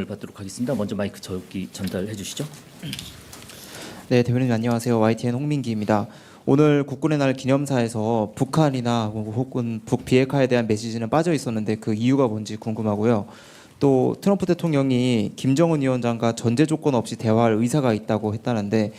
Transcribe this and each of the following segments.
받도록 하겠습니다. 먼저 마이크 저기 전달해 주시죠. 네, 대변인 안녕하세요. YTN 홍민기입니다. 오늘 국군의 날 기념사에서 북한이나 혹은 북비핵화에 대한 메시지는 빠져 있었는데 그 이유가 뭔지 궁금하고요. 또 트럼프 대통령이 김정은 위원장과 전제 조건 없이 대화할 의사가 있다고 했다는데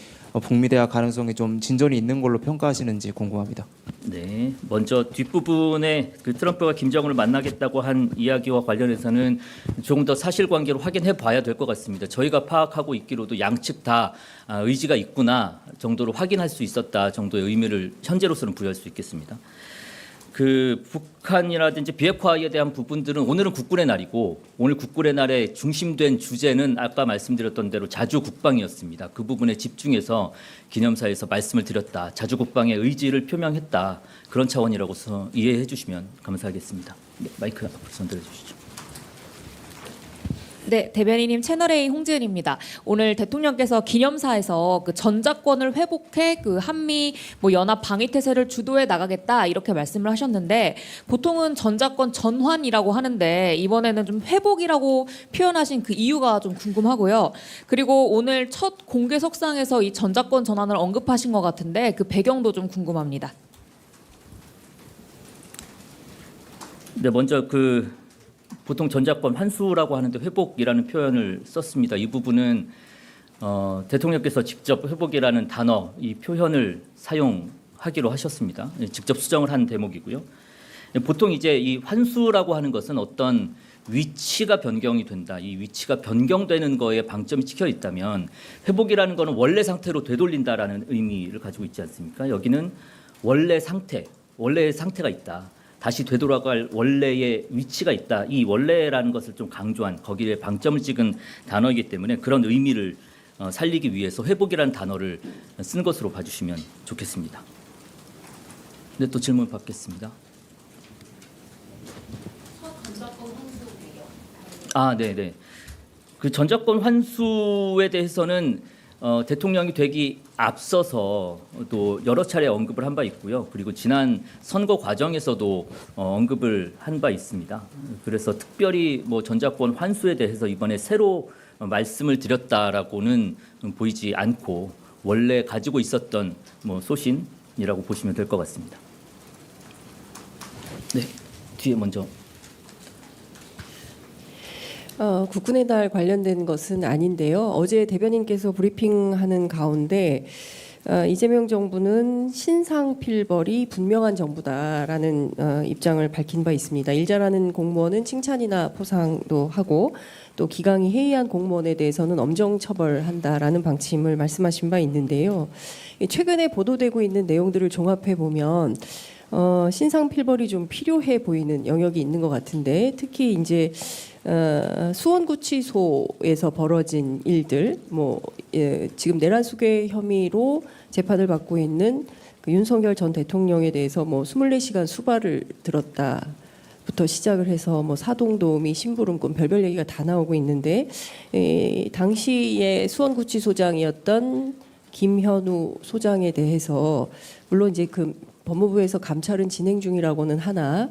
북미 대화 가능성이 좀 진전이 있는 걸로 평가하시는지 궁금합니다. 네, 먼저 뒷부분에 그 트럼프가 김정은을 만나겠다고 한 이야기와 관련해서는 조금 더 사실관계를 확인해 봐야 될 것 같습니다. 저희가 파악하고 있기로도 양측 다 의지가 있구나 정도로 확인할 수 있었다 정도의 의미를 현재로서는 부여할 수 있겠습니다. 그 북한이라든지 비핵화에 대한 부분들은 오늘은 국군의 날이고 오늘 국군의 날에 중심된 주제는 아까 말씀드렸던 대로 자주 국방이었습니다. 그 부분에 집중해서 기념사에서 말씀을 드렸다. 자주 국방의 의지를 표명했다. 그런 차원이라고서 이해해 주시면 감사하겠습니다. 네, 마이크 앞으로 전달해 주시죠. 네, 대변인님 채널A 홍지은입니다. 오늘 대통령께서 기념사에서 그 전작권을 회복해 그 한미 연합 방위 태세를 주도해 나가겠다 이렇게 말씀을 하셨는데 보통은 전작권 전환이라고 하는데 이번에는 좀 회복이라고 표현하신 그 이유가 좀 궁금하고요. 그리고 오늘 첫 공개석상에서 이 전작권 전환을 언급하신 것 같은데 그 배경도 좀 궁금합니다. 네, 먼저 보통 전작권 환수라고 하는데 회복이라는 표현을 썼습니다. 이 부분은 대통령께서 직접 회복이라는 단어, 이 표현을 사용하기로 하셨습니다. 직접 수정을 한 대목이고요. 보통 이제 이 환수라고 하는 것은 어떤 위치가 변경이 된다. 이 위치가 변경되는 거에 방점이 찍혀 있다면 회복이라는 것은 원래 상태로 되돌린다라는 의미를 가지고 있지 않습니까? 여기는 원래의 상태가 있다. 다시 되돌아갈 원래의 위치가 있다. 이 원래라는 것을 좀 강조한 거기에 방점을 찍은 단어이기 때문에 그런 의미를 살리기 위해서 회복이라는 단어를 쓴 것으로 봐주시면 좋겠습니다. 네, 또 질문 받겠습니다. 네네. 그 전작권 환수에 대해서는 대통령이 되기 앞서서 또 여러 차례 언급을 한 바 있고요. 그리고 지난 선거 과정에서도 언급을 한 바 있습니다. 그래서 특별히 전작권 환수에 대해서 이번에 새로 말씀을 드렸다라고는 보이지 않고 원래 가지고 있었던 소신이라고 보시면 될 것 같습니다. 네, 뒤에 먼저. 국군의 날 관련된 것은 아닌데요. 어제 대변인께서 브리핑하는 가운데 이재명 정부는 신상필벌이 분명한 정부다라는 입장을 밝힌 바 있습니다. 일 잘하는 공무원은 칭찬이나 포상도 하고 또 기강이 해이한 공무원에 대해서는 엄정 처벌한다라는 방침을 말씀하신 바 있는데요. 최근에 보도되고 있는 내용들을 종합해 보면 신상필벌이 좀 필요해 보이는 영역이 있는 것 같은데 특히 이제 수원구치소에서 벌어진 일들, 지금 내란 수괴 혐의로 재판을 받고 있는 그 윤석열 전 대통령에 대해서 24시간 수발을 들었다부터 시작을 해서 사동도우미, 심부름꾼 별별 얘기가 다 나오고 있는데 당시에 수원구치소장이었던 김현우 소장에 대해서 물론 이제 그 법무부에서 감찰은 진행 중이라고는 하나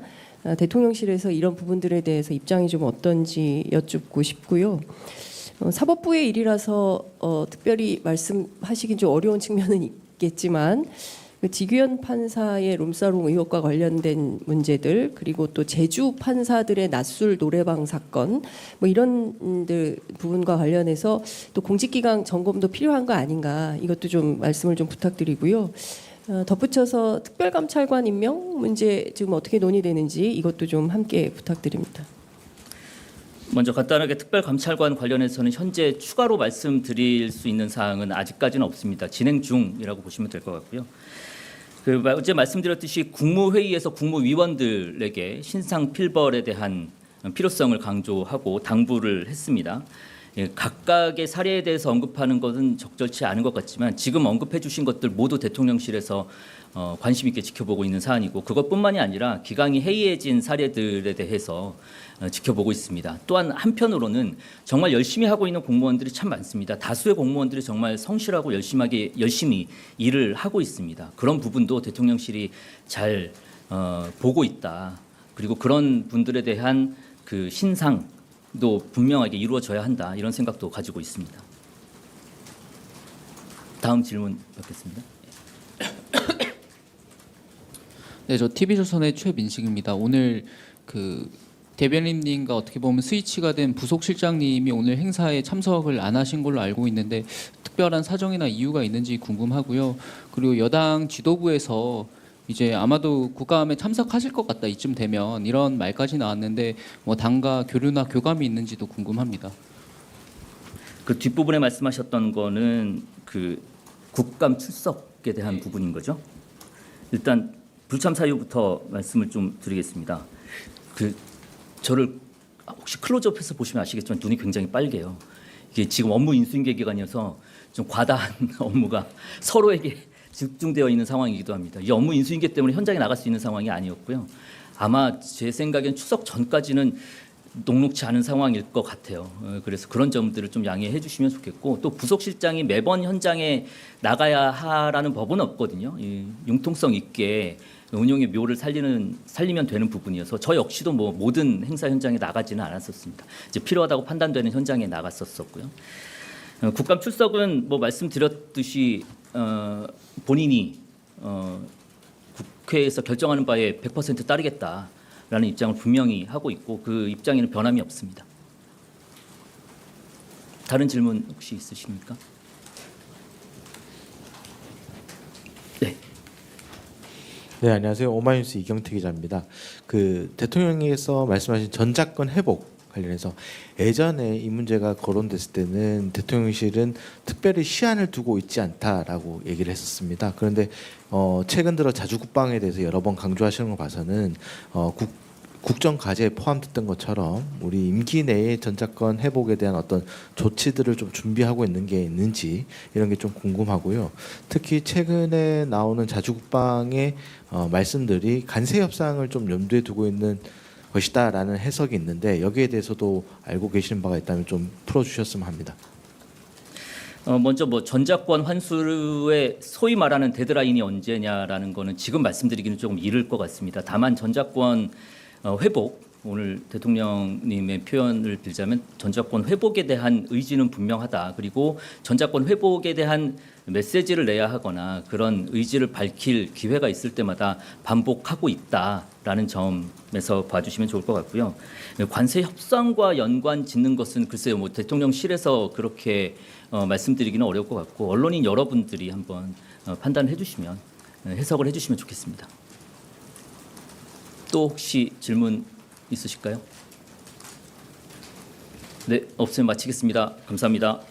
대통령실에서 이런 부분들에 대해서 입장이 좀 어떤지 여쭙고 싶고요. 사법부의 일이라서 특별히 말씀하시긴 좀 어려운 측면은 있겠지만 그 지규현 판사의 룸사롱 의혹과 관련된 문제들 그리고 또 제주 판사들의 낯술 노래방 사건 이런 부분과 관련해서 또 공직기강 점검도 필요한 거 아닌가 이것도 좀 말씀을 좀 부탁드리고요. 덧붙여서 특별감찰관 임명 문제 지금 어떻게 논의되는지 이것도 좀 함께 부탁드립니다. 먼저 간단하게 특별감찰관 관련해서는 현재 추가로 말씀드릴 수 있는 사항은 아직까지는 없습니다. 진행 중이라고 보시면 될 것 같고요. 어제 말씀드렸듯이 국무회의에서 국무위원들에게 신상필벌에 대한 필요성을 강조하고 당부를 했습니다. 각각의 사례에 대해서 언급하는 것은 적절치 않은 것 같지만 지금 언급해 주신 것들 모두 대통령실에서 관심 있게 지켜보고 있는 사안이고 그것뿐만이 아니라 기강이 해이해진 사례들에 대해서 지켜보고 있습니다. 또한 한편으로는 정말 열심히 하고 있는 공무원들이 참 많습니다. 다수의 공무원들이 정말 성실하고 열심히 일을 하고 있습니다. 그런 부분도 대통령실이 잘 보고 있다. 그리고 그런 분들에 대한 그 신상 분명하게 이루어져야 한다 이런 생각도 가지고 있습니다. 다음 질문 받겠습니다. 네, 저 TV조선의 최민식입니다. 오늘 그 대변인님과 어떻게 보면 스위치가 된 부속실장님이 오늘 행사에 참석을 안 하신 걸로 알고 있는데 특별한 사정이나 이유가 있는지 궁금하고요. 그리고 여당 지도부에서 이제 아마도 국감에 참석하실 것 같다 이쯤 되면 이런 말까지 나왔는데 뭐 당과 교류나 교감이 있는지도 궁금합니다. 그 뒷부분에 말씀하셨던 거는 그 국감 출석에 대한 부분인 거죠. 일단 불참 사유부터 말씀을 좀 드리겠습니다. 그 저를 혹시 클로즈업해서 보시면 아시겠지만 눈이 굉장히 빨개요. 이게 지금 업무 인수인계 기간이어서 좀 과다한 업무가 서로에게 집중되어 있는 상황이기도 합니다. 이 업무 인수인계 때문에 현장에 나갈 수 있는 상황이 아니었고요. 아마 제 생각엔 추석 전까지는 녹록치 않은 상황일 것 같아요. 그래서 그런 점들을 좀 양해해 주시면 좋겠고 또 부속실장이 매번 현장에 나가야 하라는 법은 없거든요. 이 융통성 있게 운영의 묘를 살리면 되는 부분이어서 저 역시도 뭐 모든 행사 현장에 나가지는 않았었습니다. 이제 필요하다고 판단되는 현장에 나갔었고요. 국감 출석은 뭐 말씀드렸듯이 본인이 국회에서 결정하는 바에 100% 따르겠다라는 입장을 분명히 하고 있고 그 입장에는 변함이 없습니다. 다른 질문 혹시 있으십니까? 네. 네, 안녕하세요. 오마이뉴스 이경태 기자입니다. 그 대통령께서 말씀하신 전작권 회복 관련해서 예전에 이 문제가 거론됐을 때는 대통령실은 특별히 시한을 두고 있지 않다라고 얘기를 했었습니다. 그런데 최근 들어 자주국방에 대해서 여러 번 강조하시는 거 봐서는 국정 과제에 포함됐던 것처럼 우리 임기 내에 전작권 회복에 대한 어떤 조치들을 좀 준비하고 있는 게 있는지 이런 게 좀 궁금하고요. 특히 최근에 나오는 자주국방의 말씀들이 간세 협상을 좀 염두에 두고 있는 것이다라는 해석이 있는데 여기에 대해서도 알고 계시는 바가 있다면 좀 풀어주셨으면 합니다. 먼저 뭐 전작권 환수의 소위 말하는 데드라인이 언제냐라는 거는 지금 말씀드리기는 조금 이를 것 같습니다. 다만 전작권 회복, 오늘 대통령님의 표현을 빌자면 전작권 회복에 대한 의지는 분명하다. 그리고 전작권 회복에 대한 메시지를 내야 하거나 그런 의지를 밝힐 기회가 있을 때마다 반복하고 있다라는 점에서 봐주시면 좋을 것 같고요. 관세 협상과 연관 짓는 것은 글쎄요, 뭐 대통령실에서 그렇게 말씀드리기는 어려울 것 같고 언론인 여러분들이 한번 판단해 주시면 해석을 해주시면 좋겠습니다. 또 혹시 질문 있으실까요? 네, 없으면 마치겠습니다. 감사합니다.